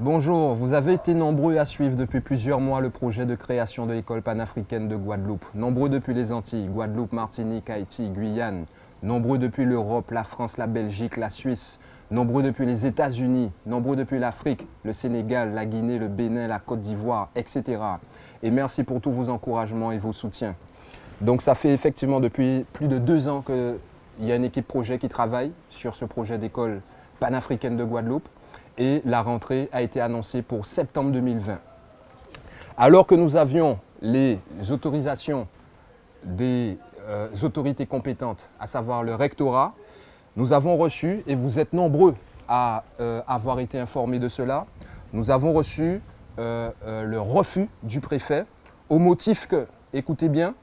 Bonjour, vous avez été nombreux à suivre depuis plusieurs mois le projet de création de l'école panafricaine de Guadeloupe. Nombreux depuis les Antilles, Guadeloupe, Martinique, Haïti, Guyane. Nombreux depuis l'Europe, la France, la Belgique, la Suisse. Nombreux depuis les États-Unis, nombreux depuis l'Afrique, le Sénégal, la Guinée, le Bénin, la Côte d'Ivoire, etc. Et merci pour tous vos encouragements et vos soutiens. Donc ça fait effectivement depuis plus de 2 ans qu'il y a une équipe projet qui travaille sur ce projet d'école panafricaine de Guadeloupe. Et la rentrée a été annoncée pour septembre 2020. Alors que nous avions les autorisations des autorités compétentes, à savoir le rectorat, nous avons reçu, et vous êtes nombreux à avoir été informés de cela, nous avons reçu le refus du préfet au motif que, écoutez bien,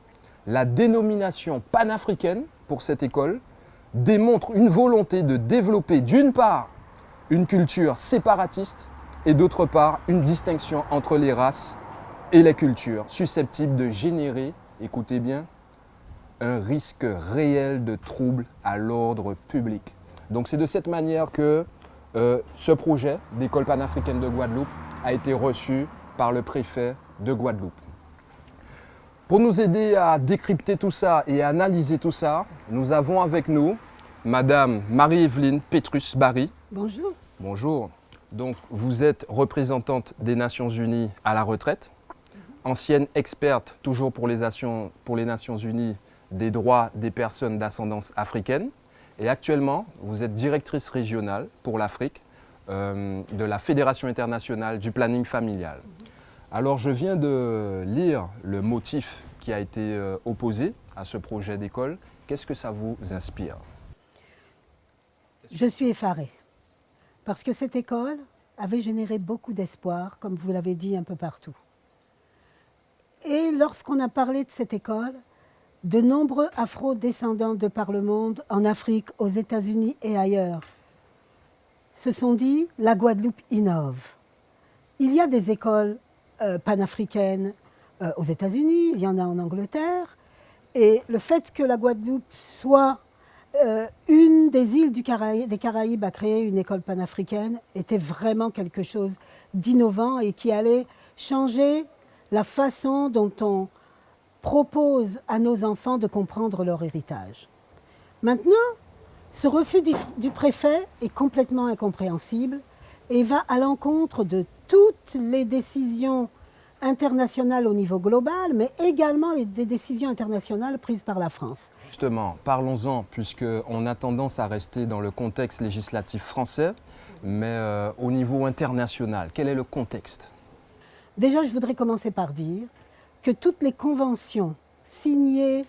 la dénomination panafricaine pour cette école démontre une volonté de développer d'une part une culture séparatiste et d'autre part une distinction entre les races et les cultures susceptibles de générer, écoutez bien, un risque réel de trouble à l'ordre public. Donc c'est de cette manière que ce projet d'école panafricaine de Guadeloupe a été reçu par le préfet de Guadeloupe. Pour nous aider à décrypter tout ça et à analyser tout ça, nous avons avec nous Madame Marie-Evelyne Petrus-Barry. Bonjour. Bonjour. Donc, vous êtes représentante des Nations Unies à la retraite, ancienne experte toujours pour les Nations Unies des droits des personnes d'ascendance africaine. Et actuellement, vous êtes directrice régionale pour l'Afrique de la Fédération internationale du planning familial. Alors, je viens de lire le motif qui a été opposé à ce projet d'école. Qu'est-ce que ça vous inspire ? Je suis effarée parce que cette école avait généré beaucoup d'espoir, comme vous l'avez dit, un peu partout. Et lorsqu'on a parlé de cette école, de nombreux afro-descendants de par le monde, en Afrique, aux États-Unis et ailleurs, se sont dit « la Guadeloupe innove ». Il y a des écoles panafricaines aux États-Unis, il y en a en Angleterre, et le fait que la Guadeloupe soit une des îles des Caraïbes à créer une école panafricaine était vraiment quelque chose d'innovant et qui allait changer la façon dont on propose à nos enfants de comprendre leur héritage. Maintenant, ce refus du préfet est complètement incompréhensible et va à l'encontre de toutes les décisions internationales au niveau global, mais également des décisions internationales prises par la France. Justement, parlons-en, puisqu'on a tendance à rester dans le contexte législatif français, mais au niveau international, quel est le contexte ? Déjà, je voudrais commencer par dire que toutes les conventions signées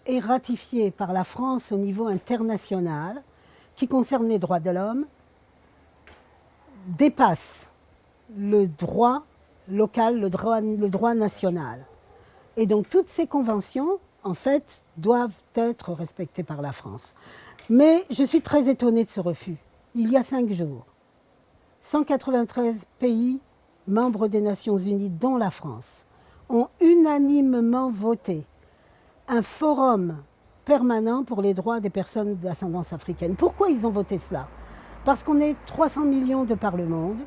et ratifiées par la France au niveau international, qui concernent les droits de l'homme, dépassent le droit local, le droit national. Et donc toutes ces conventions, en fait, doivent être respectées par la France. Mais je suis très étonnée de ce refus. Il y a 5 jours, 193 pays membres des Nations Unies, dont la France, ont unanimement voté un forum permanent pour les droits des personnes d'ascendance africaine. Pourquoi ils ont voté cela ? Parce qu'on est 300 millions de par le monde,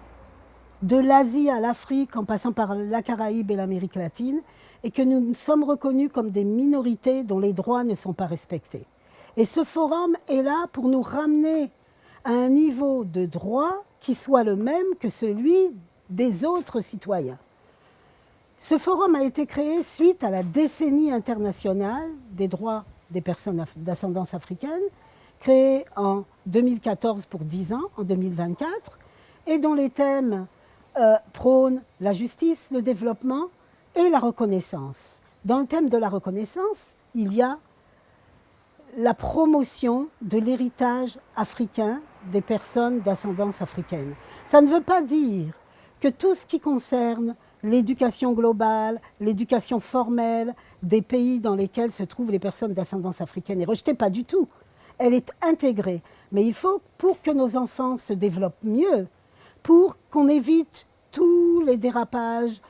de l'Asie à l'Afrique, en passant par la Caraïbe et l'Amérique latine, et que nous sommes reconnus comme des minorités dont les droits ne sont pas respectés. Et ce forum est là pour nous ramener à un niveau de droit qui soit le même que celui des autres citoyens. Ce forum a été créé suite à la décennie internationale des droits des personnes d'ascendance africaine, créée en 2014 pour 10 ans, en 2024, et dont les thèmes prônent la justice, le développement et la reconnaissance. Dans le thème de la reconnaissance, il y a la promotion de l'héritage africain des personnes d'ascendance africaine. Ça ne veut pas dire que tout ce qui concerne l'éducation globale, l'éducation formelle des pays dans lesquels se trouvent les personnes d'ascendance africaine est rejetée, pas du tout. Elle est intégrée. Mais il faut, pour que nos enfants se développent mieux, pour qu'on évite tous les dérapages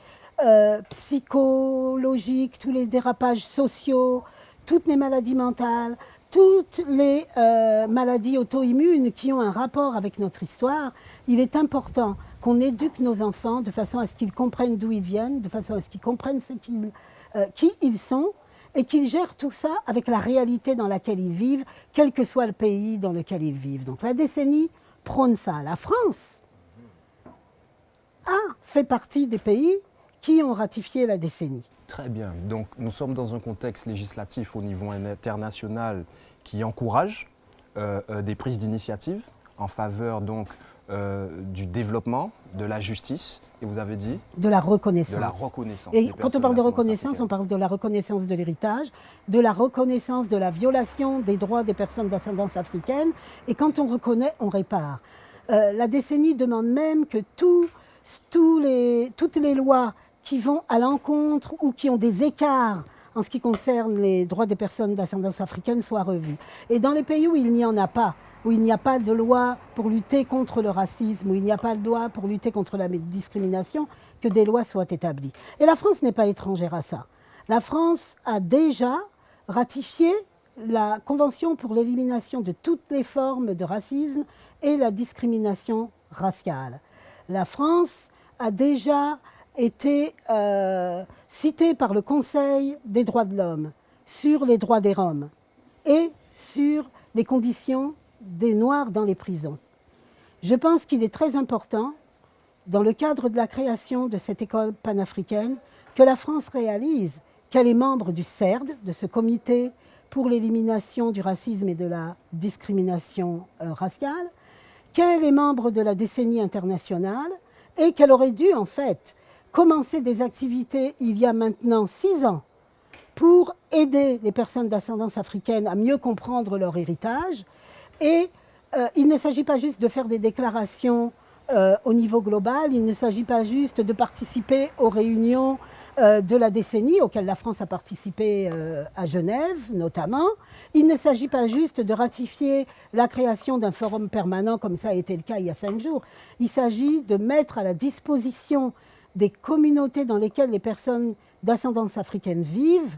psychologiques, tous les dérapages sociaux, toutes les maladies mentales, toutes les maladies auto-immunes qui ont un rapport avec notre histoire, il est important qu'on éduque nos enfants de façon à ce qu'ils comprennent d'où ils viennent, de façon à ce qu'ils comprennent qui ils sont, et qu'ils gèrent tout ça avec la réalité dans laquelle ils vivent, quel que soit le pays dans lequel ils vivent. Donc la décennie prône ça. La France a fait partie des pays qui ont ratifié la décennie. Très bien. Donc nous sommes dans un contexte législatif au niveau international qui encourage des prises d'initiative en faveur donc du développement, de la justice, et vous avez dit de la reconnaissance. De la reconnaissance. Et quand on parle de reconnaissance, on parle de la reconnaissance de l'héritage, de la reconnaissance de la violation des droits des personnes d'ascendance africaine, et quand on reconnaît, on répare. La décennie demande même que toutes les lois qui vont à l'encontre ou qui ont des écarts en ce qui concerne les droits des personnes d'ascendance africaine soient revues. Et dans les pays où il n'y en a pas, où il n'y a pas de loi pour lutter contre le racisme, où il n'y a pas de loi pour lutter contre la discrimination, que des lois soient établies. Et la France n'est pas étrangère à ça. La France a déjà ratifié la Convention pour l'élimination de toutes les formes de racisme et la discrimination raciale. La France a déjà été citée par le Conseil des droits de l'homme sur les droits des Roms et sur les conditions des Noirs dans les prisons. Je pense qu'il est très important, dans le cadre de la création de cette école panafricaine, que la France réalise qu'elle est membre du CERD, de ce comité pour l'élimination du racisme et de la discrimination raciale, qu'elle est membre de la décennie internationale et qu'elle aurait dû en fait commencer des activités il y a maintenant 6 ans pour aider les personnes d'ascendance africaine à mieux comprendre leur héritage. Et il ne s'agit pas juste de faire des déclarations au niveau global, il ne s'agit pas juste de participer aux réunions de la décennie auxquelles la France a participé à Genève notamment. Il ne s'agit pas juste de ratifier la création d'un forum permanent comme ça a été le cas il y a 5 jours. Il s'agit de mettre à la disposition des communautés dans lesquelles les personnes d'ascendance africaine vivent,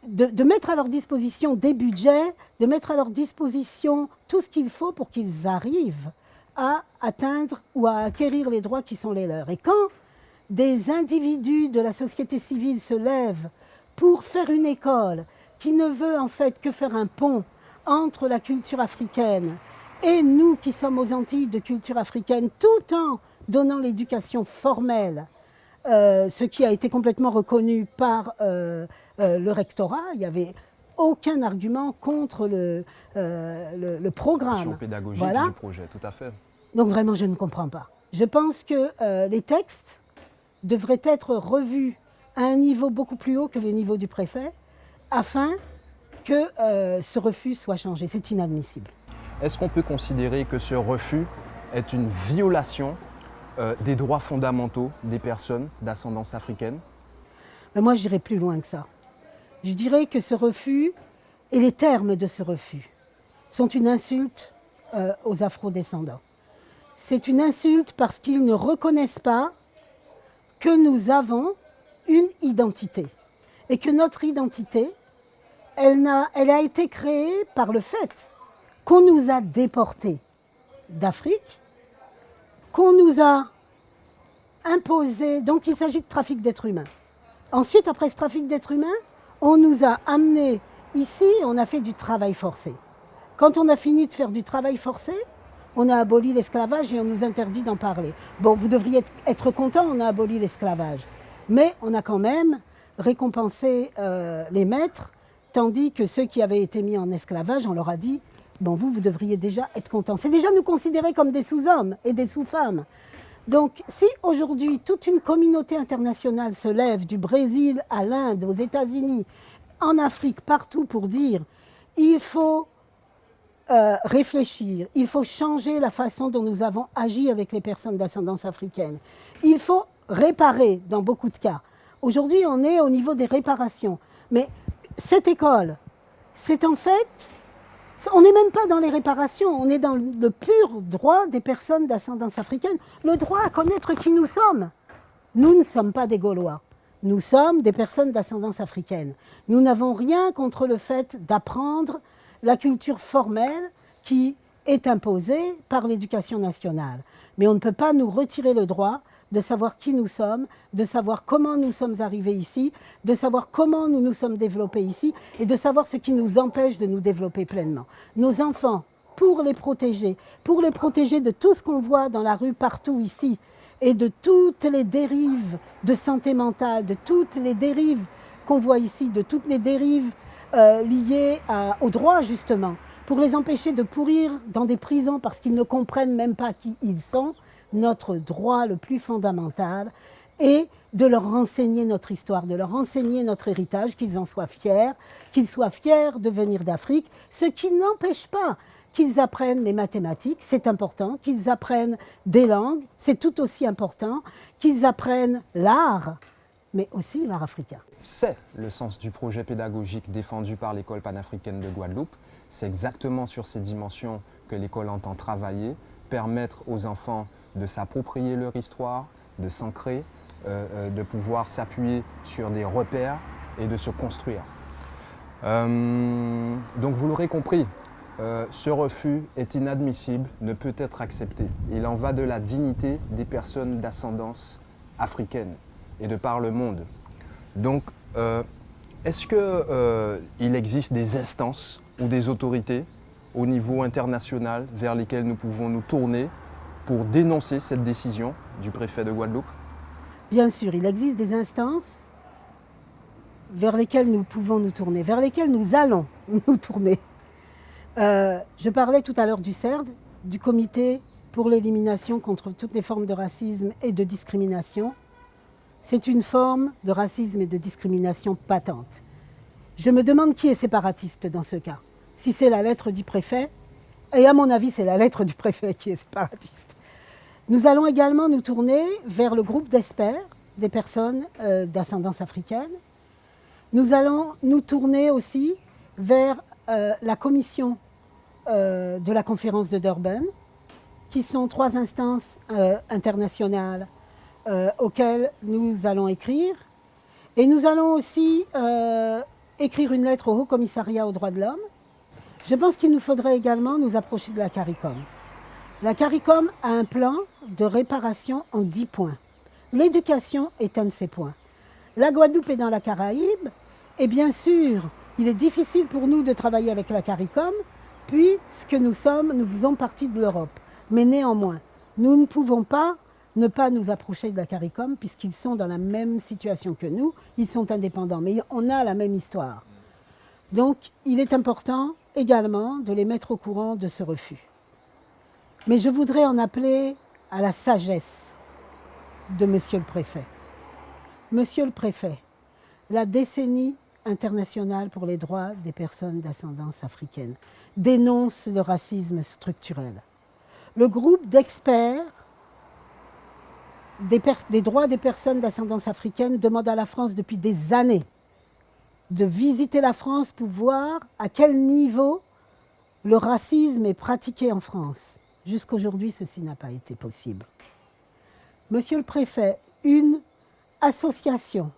de mettre à leur disposition des budgets, de mettre à leur disposition tout ce qu'il faut pour qu'ils arrivent à atteindre ou à acquérir les droits qui sont les leurs. Et quand des individus de la société civile se lèvent pour faire une école qui ne veut en fait que faire un pont entre la culture africaine et nous qui sommes aux Antilles de culture africaine, tout en donnant l'éducation formelle, ce qui a été complètement reconnu par le rectorat. Il n'y avait aucun argument contre le programme. Pédagogique voilà. Du projet, tout à fait. Donc vraiment, je ne comprends pas. Je pense que les textes devraient être revus à un niveau beaucoup plus haut que le niveau du préfet, afin que ce refus soit changé. C'est inadmissible. Est-ce qu'on peut considérer que ce refus est une violation des droits fondamentaux des personnes d'ascendance africaine? Mais moi, je dirais plus loin que ça. Je dirais que ce refus et les termes de ce refus sont une insulte aux afro-descendants. C'est une insulte parce qu'ils ne reconnaissent pas que nous avons une identité et que notre identité, elle a été créée par le fait qu'on nous a déportés d'Afrique, qu'on nous a imposé, donc il s'agit de trafic d'êtres humains. Ensuite, après ce trafic d'êtres humains, on nous a amenés ici, on a fait du travail forcé. Quand on a fini de faire du travail forcé, on a aboli l'esclavage et on nous interdit d'en parler. Bon, vous devriez être contents, on a aboli l'esclavage. Mais on a quand même récompensé les maîtres, tandis que ceux qui avaient été mis en esclavage, on leur a dit, bon, vous devriez déjà être contents. C'est déjà nous considérer comme des sous-hommes et des sous-femmes. Donc, si aujourd'hui toute une communauté internationale se lève du Brésil à l'Inde, aux États-Unis, en Afrique, partout pour dire il faut réfléchir, il faut changer la façon dont nous avons agi avec les personnes d'ascendance africaine, il faut réparer dans beaucoup de cas. Aujourd'hui, on est au niveau des réparations. Mais cette école, c'est en fait... On n'est même pas dans les réparations, on est dans le pur droit des personnes d'ascendance africaine, le droit à connaître qui nous sommes. Nous ne sommes pas des Gaulois, nous sommes des personnes d'ascendance africaine. Nous n'avons rien contre le fait d'apprendre la culture formelle qui est imposée par l'éducation nationale. Mais on ne peut pas nous retirer le droit de savoir qui nous sommes, de savoir comment nous sommes arrivés ici, de savoir comment nous nous sommes développés ici et de savoir ce qui nous empêche de nous développer pleinement. Nos enfants, pour les protéger de tout ce qu'on voit dans la rue partout ici et de toutes les dérives de santé mentale, de toutes les dérives qu'on voit ici, de toutes les dérives liées au droit justement, pour les empêcher de pourrir dans des prisons parce qu'ils ne comprennent même pas qui ils sont, notre droit le plus fondamental est de leur renseigner notre histoire, de leur renseigner notre héritage, qu'ils en soient fiers de venir d'Afrique, ce qui n'empêche pas qu'ils apprennent les mathématiques, c'est important, qu'ils apprennent des langues, c'est tout aussi important, qu'ils apprennent l'art, mais aussi l'art africain. C'est le sens du projet pédagogique défendu par l'École panafricaine de Guadeloupe. C'est exactement sur ces dimensions que l'école entend travailler, permettre aux enfants de s'approprier leur histoire, de s'ancrer, de pouvoir s'appuyer sur des repères et de se construire. Donc vous l'aurez compris, ce refus est inadmissible, ne peut être accepté. Il en va de la dignité des personnes d'ascendance africaine et de par le monde. Donc, est-ce qu'il existe des instances ou des autorités au niveau international vers lesquelles nous pouvons nous tourner pour dénoncer cette décision du préfet de Guadeloupe? Bien sûr, il existe des instances vers lesquelles nous pouvons nous tourner, vers lesquelles nous allons nous tourner. Je parlais tout à l'heure du CERD, du Comité pour l'élimination contre toutes les formes de racisme et de discrimination. C'est une forme de racisme et de discrimination patente. Je me demande qui est séparatiste dans ce cas. Si c'est la lettre du préfet, et à mon avis c'est la lettre du préfet qui est séparatiste. Nous allons également nous tourner vers le groupe d'experts des personnes d'ascendance africaine. Nous allons nous tourner aussi vers la commission de la conférence de Durban, qui sont 3 instances internationales auxquelles nous allons écrire. Et nous allons aussi écrire une lettre au Haut Commissariat aux droits de l'homme. Je pense qu'il nous faudrait également nous approcher de la CARICOM. La CARICOM a un plan de réparation en 10 points. L'éducation est un de ces points. La Guadeloupe est dans la Caraïbe, et bien sûr, il est difficile pour nous de travailler avec la CARICOM, puisque nous faisons partie de l'Europe. Mais néanmoins, nous ne pouvons pas ne pas nous approcher de la CARICOM, puisqu'ils sont dans la même situation que nous, ils sont indépendants, mais on a la même histoire. Donc, il est important également de les mettre au courant de ce refus. Mais je voudrais en appeler à la sagesse de Monsieur le Préfet. Monsieur le Préfet, la décennie internationale pour les droits des personnes d'ascendance africaine dénonce le racisme structurel. Le groupe d'experts des droits des personnes d'ascendance africaine demande à la France depuis des années de visiter la France pour voir à quel niveau le racisme est pratiqué en France. Jusqu'aujourd'hui, ceci n'a pas été possible. Monsieur le Préfet, une association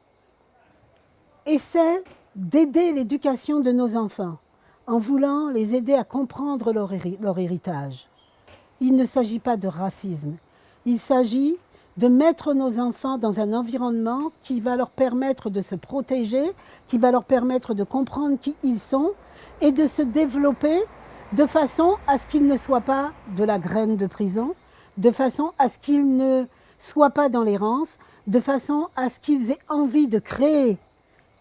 essaie d'aider l'éducation de nos enfants en voulant les aider à comprendre leur héritage. Il ne s'agit pas de racisme, il s'agit de mettre nos enfants dans un environnement qui va leur permettre de se protéger, qui va leur permettre de comprendre qui ils sont et de se développer de façon à ce qu'ils ne soient pas de la graine de prison, de façon à ce qu'ils ne soient pas dans l'errance, de façon à ce qu'ils aient envie de créer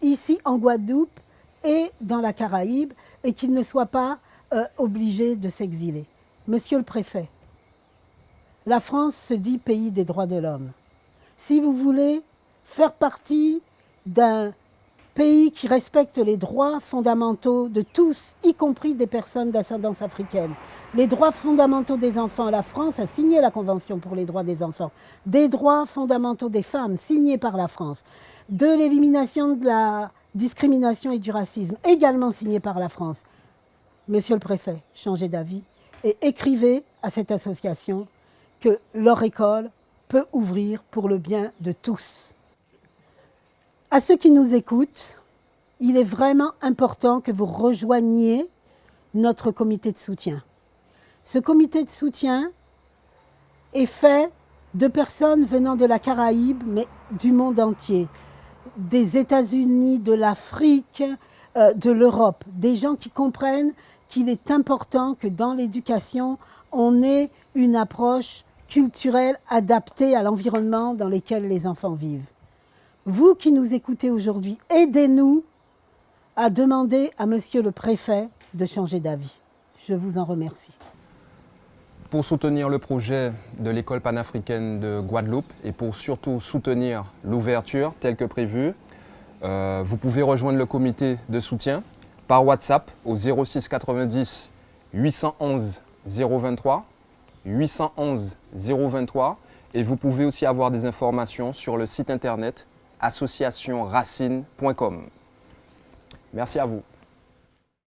ici en Guadeloupe et dans la Caraïbe et qu'ils ne soient pas obligés de s'exiler. Monsieur le Préfet, la France se dit pays des droits de l'homme. Si vous voulez faire partie d'un pays qui respecte les droits fondamentaux de tous, y compris des personnes d'ascendance africaine, les droits fondamentaux des enfants, la France a signé la Convention pour les droits des enfants, des droits fondamentaux des femmes signés par la France, de l'élimination de la discrimination et du racisme, également signé par la France. Monsieur le Préfet, changez d'avis et écrivez à cette association que leur école peut ouvrir pour le bien de tous. À ceux qui nous écoutent, il est vraiment important que vous rejoigniez notre comité de soutien. Ce comité de soutien est fait de personnes venant de la Caraïbe, mais du monde entier, des États-Unis, de l'Afrique, de l'Europe, des gens qui comprennent qu'il est important que dans l'éducation, on ait une approche culturelle adaptée à l'environnement dans lequel les enfants vivent. Vous qui nous écoutez aujourd'hui, aidez-nous à demander à Monsieur le Préfet de changer d'avis. Je vous en remercie. Pour soutenir le projet de l'école panafricaine de Guadeloupe et pour surtout soutenir l'ouverture telle que prévue, vous pouvez rejoindre le comité de soutien par WhatsApp au 06 90 811 023, 811 023, et vous pouvez aussi avoir des informations sur le site internet associationracine.com. Merci à vous.